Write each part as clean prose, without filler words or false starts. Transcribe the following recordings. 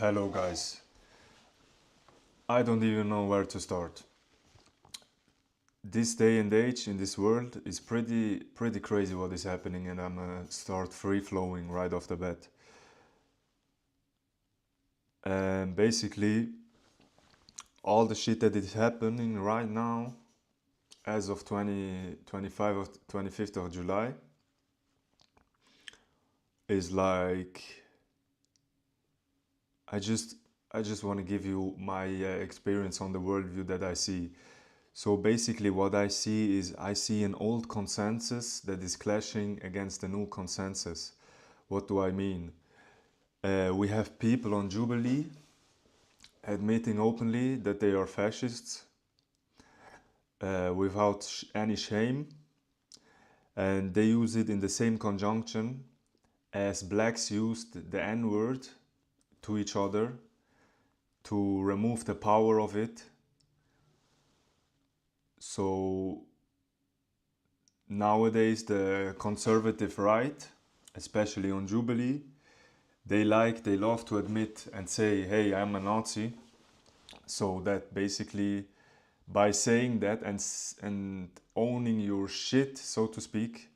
Hello guys. I don't even know where to start. This day and age in this world is pretty crazy what is happening, and I'm gonna start free flowing right off the bat. And basically all the shit that is happening right now as of 2025 of 25th of July is like I just I just want to give you my experience on the worldview that I see. So basically, what I see is I see an old consensus that is clashing against a new consensus. What do I mean? We have people on Jubilee admitting openly that they are fascists without any shame, and they use it in the same conjunction as blacks used the N word to each other to remove the power of it. So nowadays, the conservative right, especially on Jubilee, they love to admit and say, hey, I'm a Nazi. So that basically, by saying that and owning your shit, so to speak,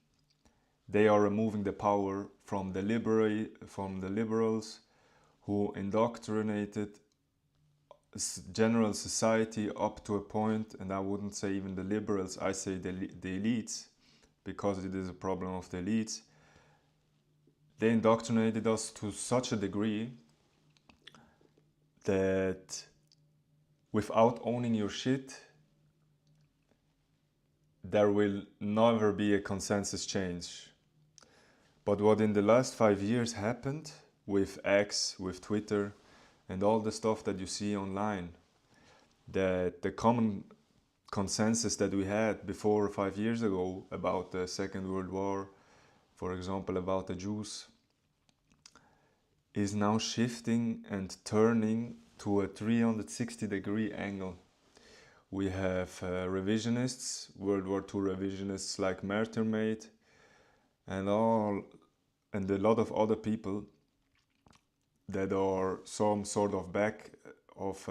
they are removing the power from the liberals who indoctrinated general society up to a point, and I wouldn't say even the liberals, I say the elites, because it is a problem of the elites. They indoctrinated us to such a degree that without owning your shit, there will never be a consensus change. But what in the last 5 years happened with X, with Twitter, and all the stuff that you see online, that the common consensus that we had before 5 years ago about the Second World War, for example, about the Jews, is now shifting and turning to a 360-degree angle. We have revisionists, World War II revisionists like Mertermate, and a lot of other people that are some sort of back of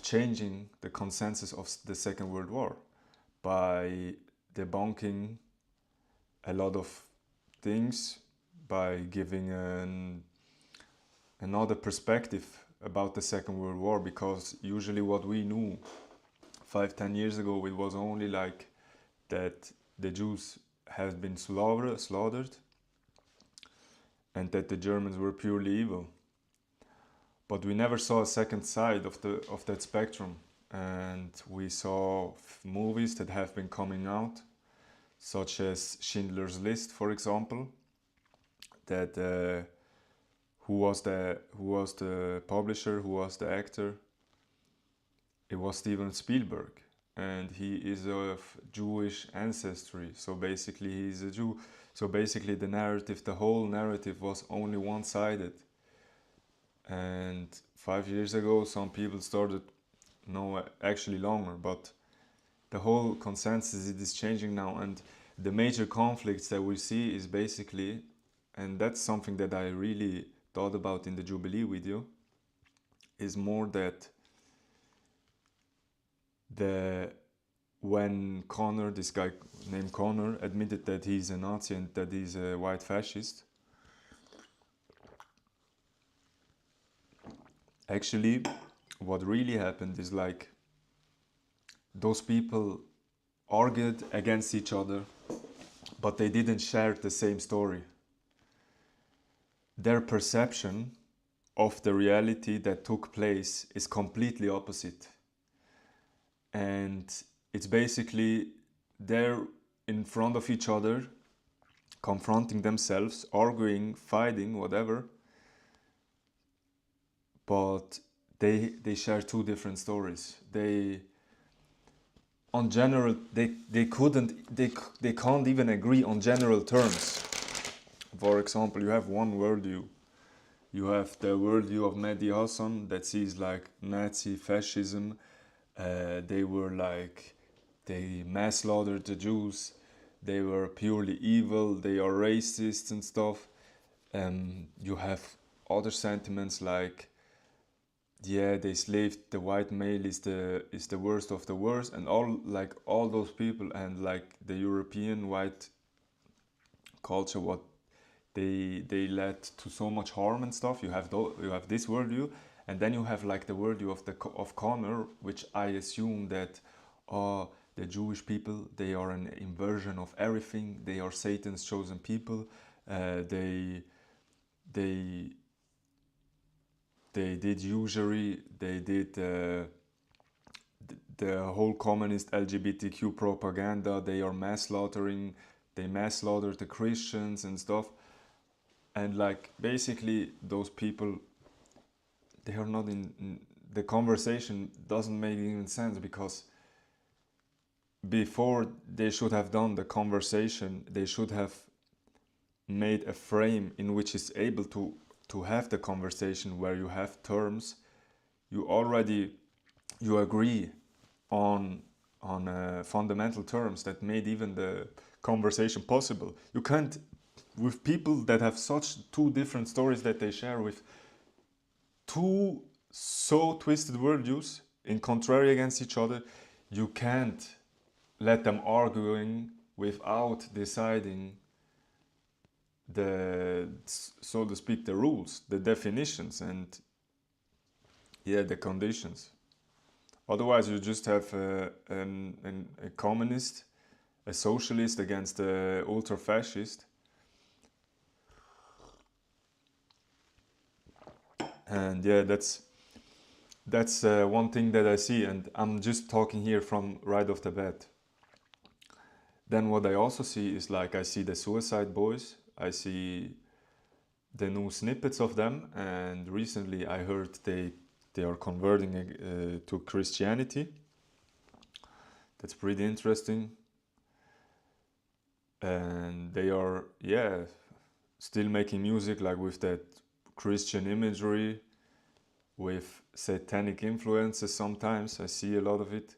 changing the consensus of the Second World War by debunking a lot of things, by giving another perspective about the Second World War, because usually what we knew 5-10 years ago, it was only like that the Jews have been slaughtered and that the Germans were purely evil. But we never saw a second side of that spectrum, and we saw movies that have been coming out, such as Schindler's List, for example, that who was the publisher, who was the actor? It was Steven Spielberg, and he is of Jewish ancestry. So basically, he's a Jew. So basically, the whole narrative was only one-sided. And 5 years ago, some people started, no, actually longer, but the whole consensus is changing now. And the major conflicts that we see is basically, and that's something that I really thought about in the Jubilee video, is more that when Connor, this guy named Connor, admitted that he's a Nazi and that he's a white fascist, actually what really happened is like those people argued against each other, but they didn't share the same story. Their perception of the reality that took place is completely opposite. And it's basically they're in front of each other, confronting themselves, arguing, fighting, whatever, but they share two different stories. They can't even agree on general terms. For example, you have one worldview. You have the worldview of Mehdi Hassan that sees like Nazi fascism. They mass slaughtered the Jews. They were purely evil. They are racist and stuff. You have other sentiments like, yeah, they slaved the white male is the worst of the worst, and all those people, and like the European white culture, what they led to so much harm and stuff. You have this worldview, and then you have like the worldview of Connor, which I assume that the Jewish people, they are an inversion of everything. They are Satan's chosen people. They they they did usury. They did the whole communist LGBTQ propaganda. They are mass slaughtering. They mass slaughter the Christians and stuff. And like basically those people, they are not in the conversation doesn't make even sense, because before they should have done the conversation, they should have made a frame in which is able to have the conversation, where you have terms, you agree on fundamental terms that made even the conversation possible. You can't, with people that have such two different stories that they share, with two so twisted worldviews in contrary against each other, you can't let them arguing without deciding the, so to speak, the rules, the definitions, and yeah, the conditions. Otherwise, you just have a communist, a socialist against a ultra fascist, and yeah, that's one thing that I see, and I'm just talking here from right off the bat. Then what I also see is like, I see the Suicide Boys, I see the new snippets of them, and recently I heard they are converting to Christianity. That's pretty interesting. And they are, yeah, still making music like with that Christian imagery, with satanic influences sometimes. I see a lot of it.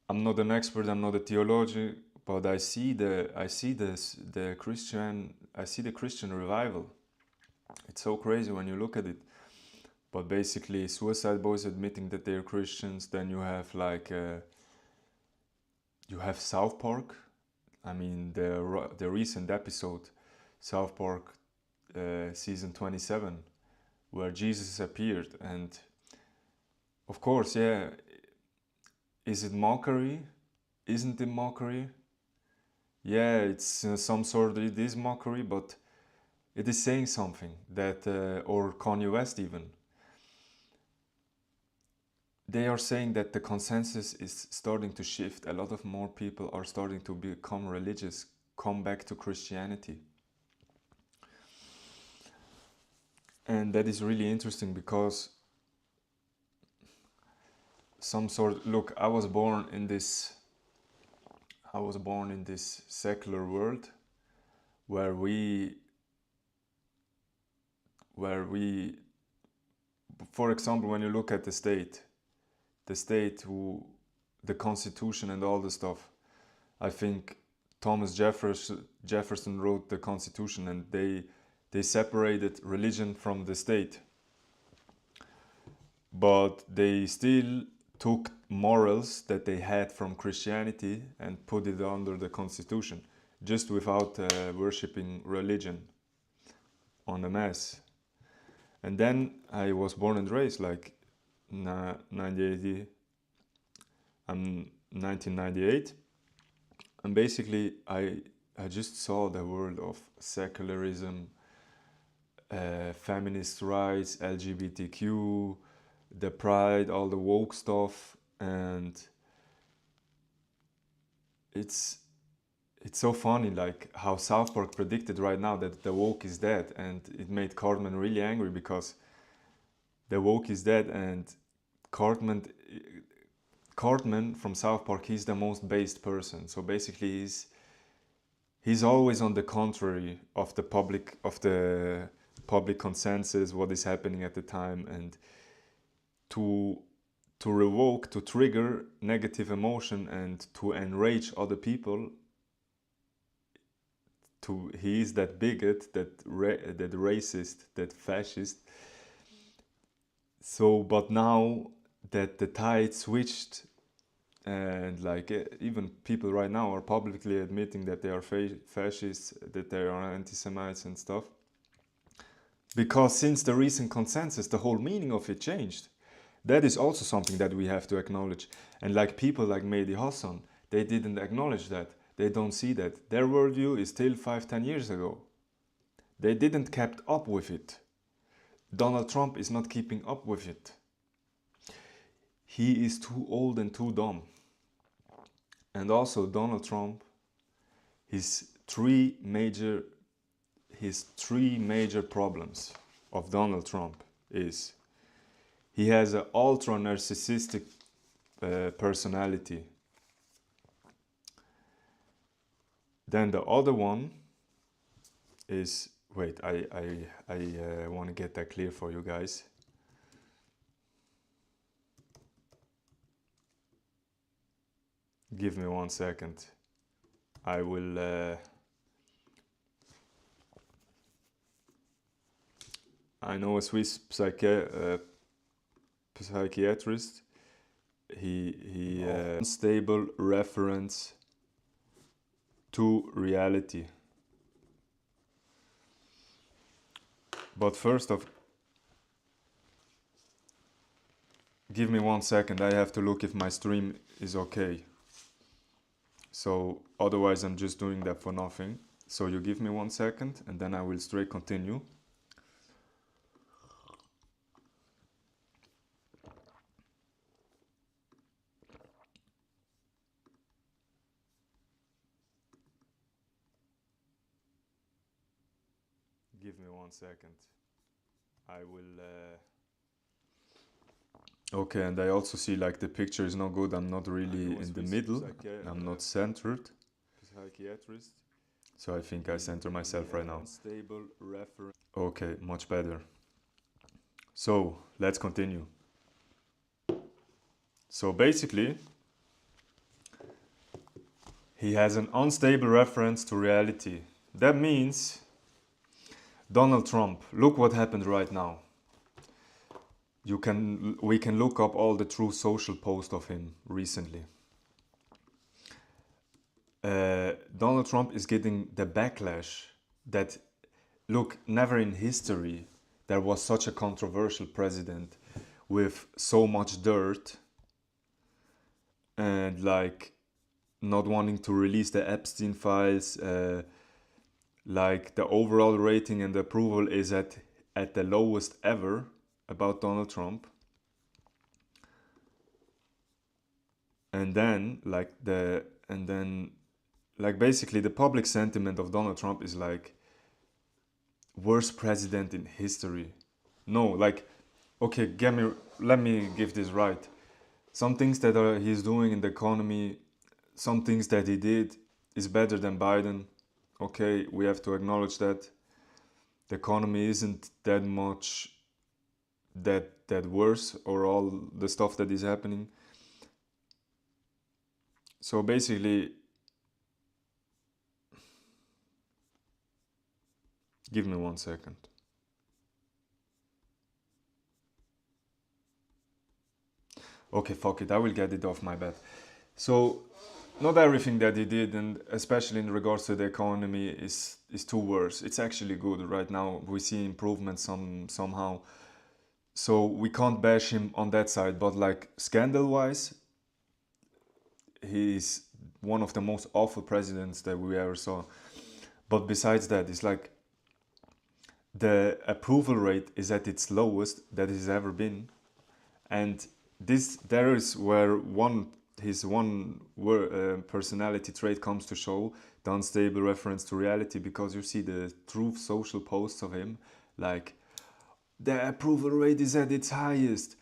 I'm not an expert, I'm not a theologian, but I see the Christian revival. It's so crazy when you look at it. But basically, Suicide Boys admitting that they're Christians. Then you have like you have South Park. I mean, the recent episode, South Park season 27, where Jesus appeared, and of course, yeah, is it mockery? Isn't it mockery? Yeah, it's some sort. It is mockery, but it is saying something that, or Kanye West even. They are saying that the consensus is starting to shift. A lot of more people are starting to become religious, come back to Christianity. And that is really interesting, because look, I was born in this secular world where we, for example, when you look at the state, the Constitution and all the stuff, I think Thomas Jefferson wrote the Constitution, and they separated religion from the state, but they still took morals that they had from Christianity and put it under the Constitution, just without worshipping religion on a mass. And then I was born and raised like 1998, and basically I just saw the world of secularism, feminist rights, LGBTQ, the pride, all the woke stuff, and it's so funny, like how South Park predicted right now that the woke is dead, and it made Cartman really angry, because the woke is dead, and Cartman from South Park, he's the most based person. So basically, he's always on the contrary of the public consensus, what is happening at the time, and to revoke, to trigger negative emotion, and to enrage other people, he is that bigot, that racist, that fascist. So, but now that the tide switched, and like even people right now are publicly admitting that they are fascists, that they are anti-Semites and stuff. Because since the recent consensus, the whole meaning of it changed. That is also something that we have to acknowledge. And like people like Mehdi Hassan, they didn't acknowledge that. They don't see that. Their worldview is still 5-10 years ago. They didn't kept up with it. Donald Trump is not keeping up with it. He is too old and too dumb. And also Donald Trump, his three major problems of Donald Trump is he has an ultra narcissistic personality. Then the other one is, wait, I want to get that clear for you guys. Give me 1 second. I will I know a Swiss psychiatrist. He unstable reference to reality. But first of, give me 1 second. I have to look if my stream is okay. So otherwise I'm just doing that for nothing. So you give me 1 second and then I will straight continue. Give me 1 second. I will okay, and I also see like the picture is not good. I'm not really in the middle. I'm not centered. Psychiatrist. So I think I center myself right now. Okay, much better. So let's continue. So basically, he has an unstable reference to reality. That means Donald Trump, look what happened right now. We can look up all the true social posts of him recently. Donald Trump is getting the backlash that, look, never in history there was such a controversial president with so much dirt and like not wanting to release the Epstein files. Like the overall rating and the approval is at the lowest ever about Donald Trump. And then basically the public sentiment of Donald Trump is like worst president in history. No, like, okay, let me give this right. Some things that he's doing in the economy, some things that he did is better than Biden. Okay, we have to acknowledge that. The economy isn't that much that worse, or all the stuff that is happening. So basically, give me 1 second. Okay, fuck it, I will get it off my bat. So not everything that he did, and especially in regards to the economy, is too worse. It's actually good right now. We see improvements somehow. So we can't bash him on that side, but like scandal-wise, he's one of the most awful presidents that we ever saw. But besides that, it's like the approval rate is at its lowest that it's ever been, and there is where his personality trait comes to show, the unstable reference to reality, because you see the true social posts of him, like the approval rate is at its highest,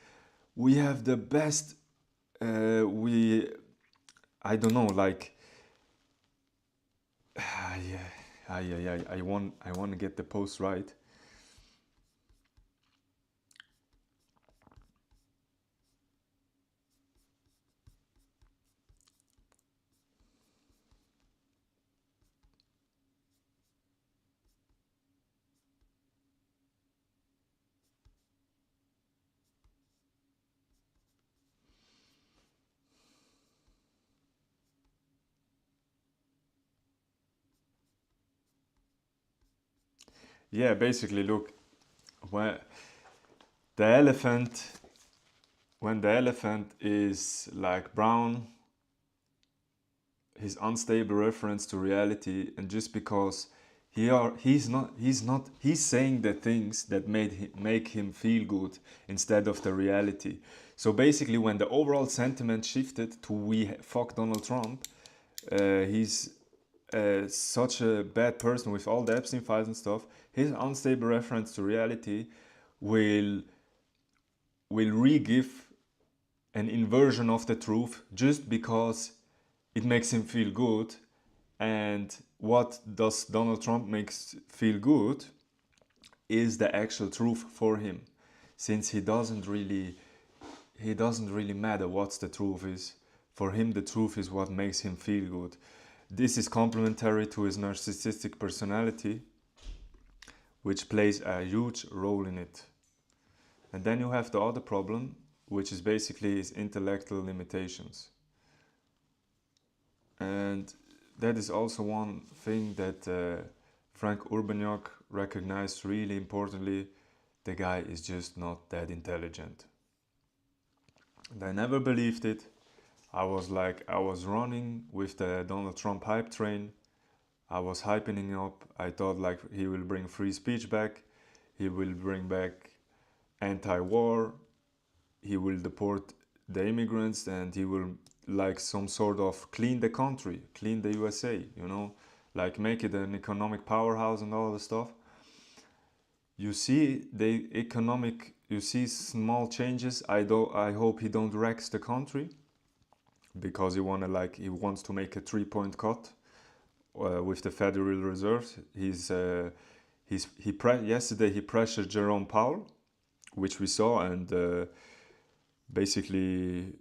we have the best, I don't know, like I want to get the post right. Yeah, basically, look, when the elephant, when the elephant is like brown, his unstable reference to reality, and just because he's saying the things that make him feel good instead of the reality. So basically, when the overall sentiment shifted to we fuck Donald Trump, he's such a bad person with all the Epstein files and stuff. His unstable reference to reality will re-give an inversion of the truth just because it makes him feel good. And what does Donald Trump makes feel good is the actual truth for him, since he doesn't really matter what the truth is. For him, the truth is what makes him feel good. This is complementary to his narcissistic personality, which plays a huge role in it. And then you have the other problem, which is basically his intellectual limitations. And that is also one thing that Frank Urbaniak recognized really importantly. The guy is just not that intelligent. And I never believed it. I was running with the Donald Trump hype train. I was hyping him up. I thought like he will bring free speech back. He will bring back anti-war. He will deport the immigrants, and he will like some sort of clean the country, clean the USA, like make it an economic powerhouse and all the stuff. You see you see small changes. I hope he don't wreck the country, because he wants to make a 3-point cut with the Federal Reserve. Yesterday he pressured Jerome Powell, which we saw, and basically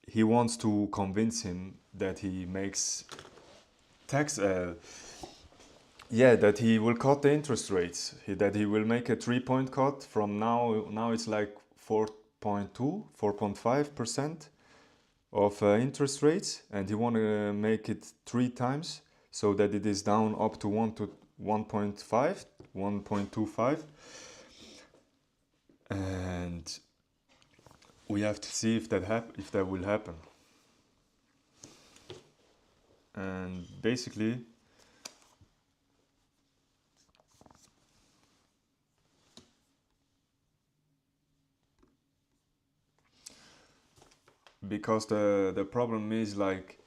he wants to convince him that he makes tax that he will cut the interest rates, that he will make a 3-point cut from now it's like 4.5% of interest rates, and he want to make it 3 times, so that it is down up to 1.5, 1.25. And we have to see if that will happen. And basically, because the problem is like,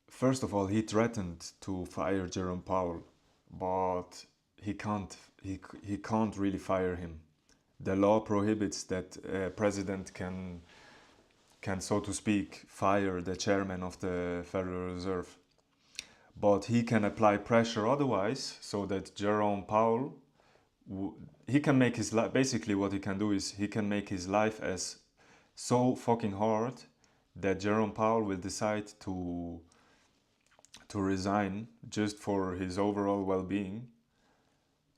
first of all, he threatened to fire Jerome Powell, but he can't really fire him. The law prohibits that a president can, so to speak, fire the chairman of the Federal Reserve. But he can apply pressure otherwise, so that Jerome Powell, he can make his life, basically what he can do is he can make his life as so fucking hard that Jerome Powell will decide to resign just for his overall well-being,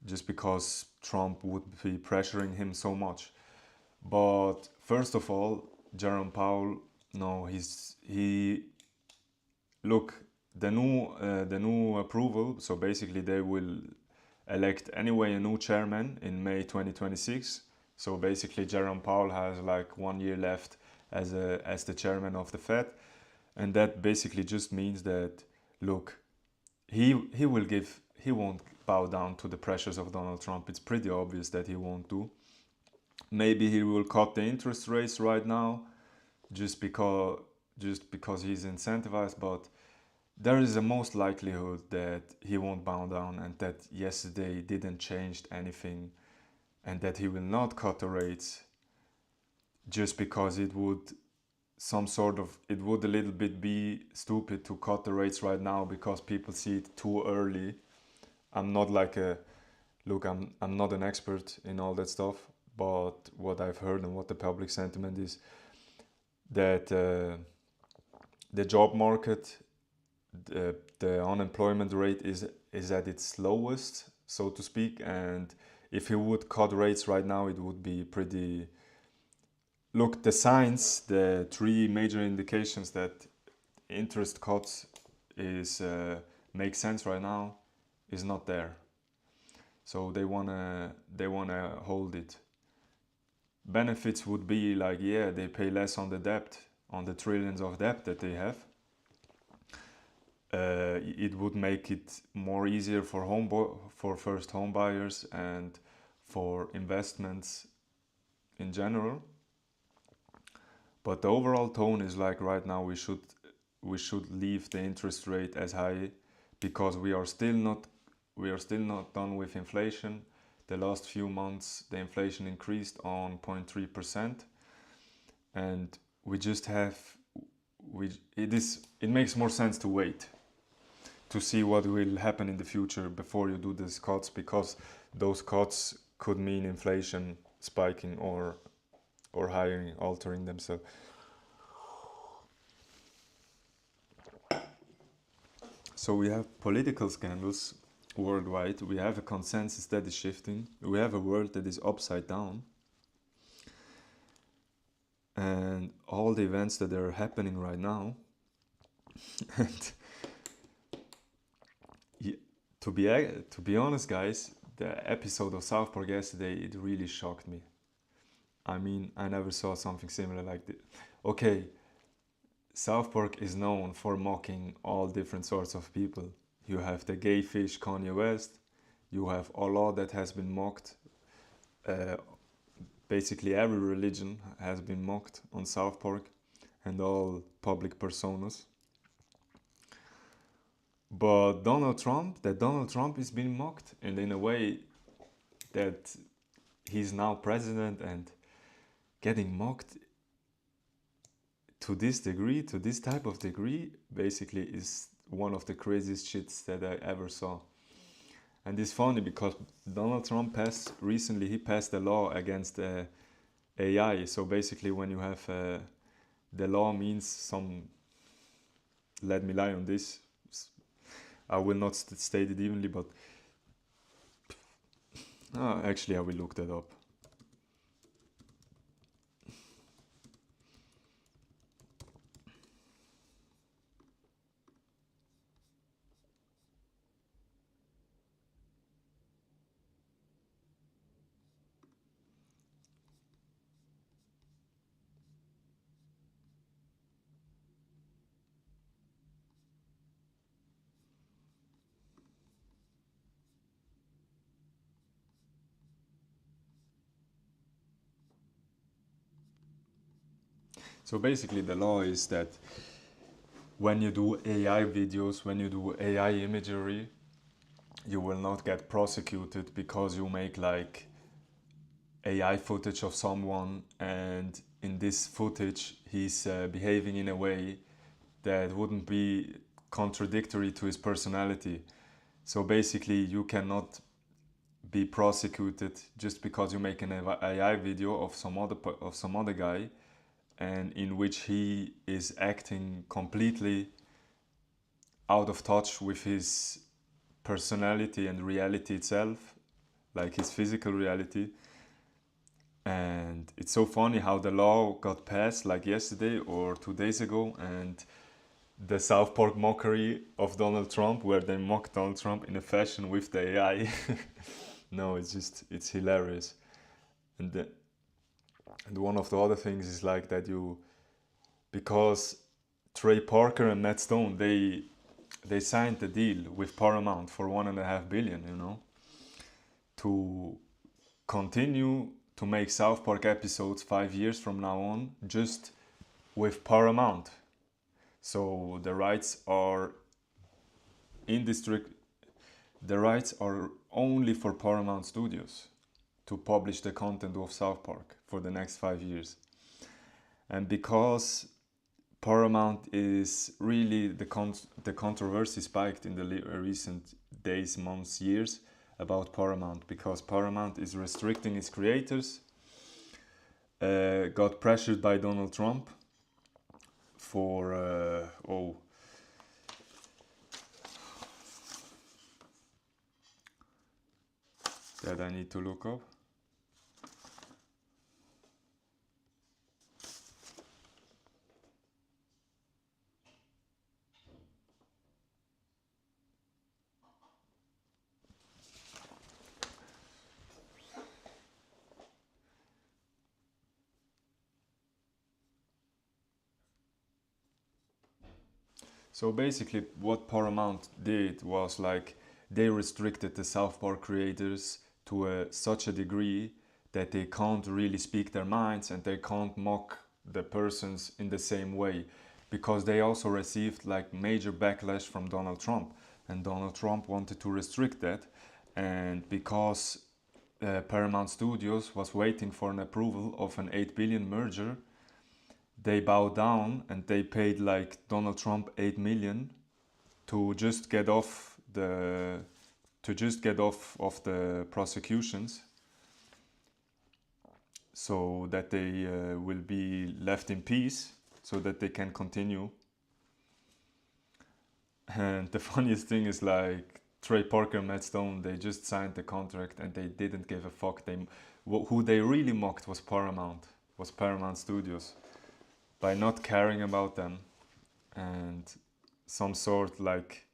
just because Trump would be pressuring him so much. But first of all, Jerome Powell, no, the new approval. So basically, they will elect anyway a new chairman in May 2026. So basically, Jerome Powell has like 1 year left as the chairman of the Fed, and that basically just means that, look, he won't bow down to the pressures of Donald Trump. It's pretty obvious that he won't do. Maybe he will cut the interest rates right now, just because he's incentivized. But there is a most likelihood that he won't bow down, and that yesterday didn't change anything, and that he will not cut the rates, just because it would a little bit be stupid to cut the rates right now, because people see it too early. I'm not I'm not an expert in all that stuff, but what I've heard and what the public sentiment is, that the job market, the unemployment rate is at its lowest, so to speak, and if he would cut rates right now, it would be pretty. Look, the signs, the 3 major indications that interest cuts make sense right now is not there. so they wanna hold it. Benefits would be like, yeah, they pay less on the debt, on the trillions of debt that they have. It would make it more easier for for first home buyers and for investments in general. But the overall tone is like right now we should leave the interest rate as high, because we are still not done with inflation. The last few months the inflation increased on 0.3%, and we just have it makes more sense to wait to see what will happen in the future before you do these cuts, because those cuts could mean inflation spiking or higher, altering themselves. So we have political scandals worldwide, we have a consensus that is shifting, we have a world that is upside down, and all the events that are happening right now. And to be honest, guys, the episode of South Park yesterday, it really shocked me. I mean, I never saw something similar like this. Okay, South Park is known for mocking all different sorts of people. You have the gay fish Kanye West, you have Allah that has been mocked. Uh, Basically, every religion has been mocked on South Park, and all public personas. But Donald Trump is being mocked, and in a way that he's now president and getting mocked to this degree, to this type of degree, basically is one of the craziest shits that I ever saw. And it's funny because Donald Trump recently passed a law against AI. So basically, when you have the law means some. Let me lie on this. I will not state it evenly, but actually, I will look that up. So basically, the law is that when you do AI videos, when you do AI imagery, you will not get prosecuted because you make like AI footage of someone, and in this footage he's behaving in a way that wouldn't be contradictory to his personality. So basically, you cannot be prosecuted just because you make an AI video of some other guy, and in which he is acting completely out of touch with his personality and reality itself, like his physical reality. And it's so funny how the law got passed like yesterday or 2 days ago, and the South Park mockery of Donald Trump, where they mock Donald Trump in a fashion with the AI. No, it's hilarious. And one of the other things is like that because Trey Parker and Matt Stone, they signed the deal with Paramount for $1.5 billion, to continue to make South Park episodes 5 years from now on, just with Paramount. So the rights are the rights are only for Paramount Studios to publish the content of South Park for the next 5 years. And because Paramount is really the controversy spiked in the recent days, months, years about Paramount, because Paramount is restricting its creators, got pressured by Donald Trump for that I need to look up. So basically, what Paramount did was like they restricted the South Park creators to such a degree that they can't really speak their minds and they can't mock the persons in the same way, because they also received like major backlash from Donald Trump, and Donald Trump wanted to restrict that, and because Paramount Studios was waiting for an approval of an 8 billion merger, they bowed down and they paid like Donald Trump 8 million to just get off the of the prosecutions, so that they will be left in peace, so that they can continue. And the funniest thing is like Trey Parker and Matt Stone, they just signed the contract and they didn't give a fuck. Who they really mocked was Paramount Studios, by not caring about them, and some sort like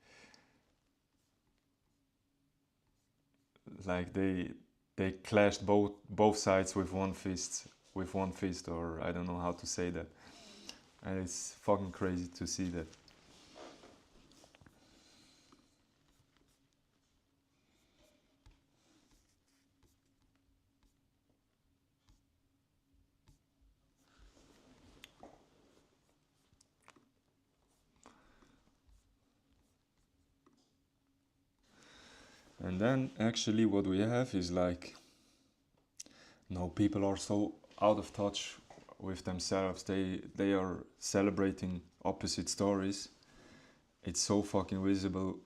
they clashed both sides with one fist, or I don't know how to say that, and it's fucking crazy to see that. And then actually what we have is like, no, people are so out of touch with themselves. They are celebrating opposite stories. It's so fucking visible.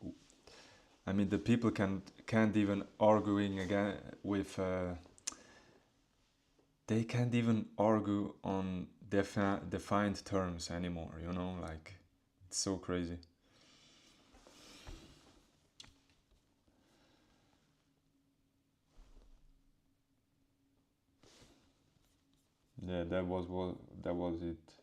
I mean, the people can't even arguing again with. They can't even argue on defined terms anymore. You know, like it's so crazy. Yeah, that was it.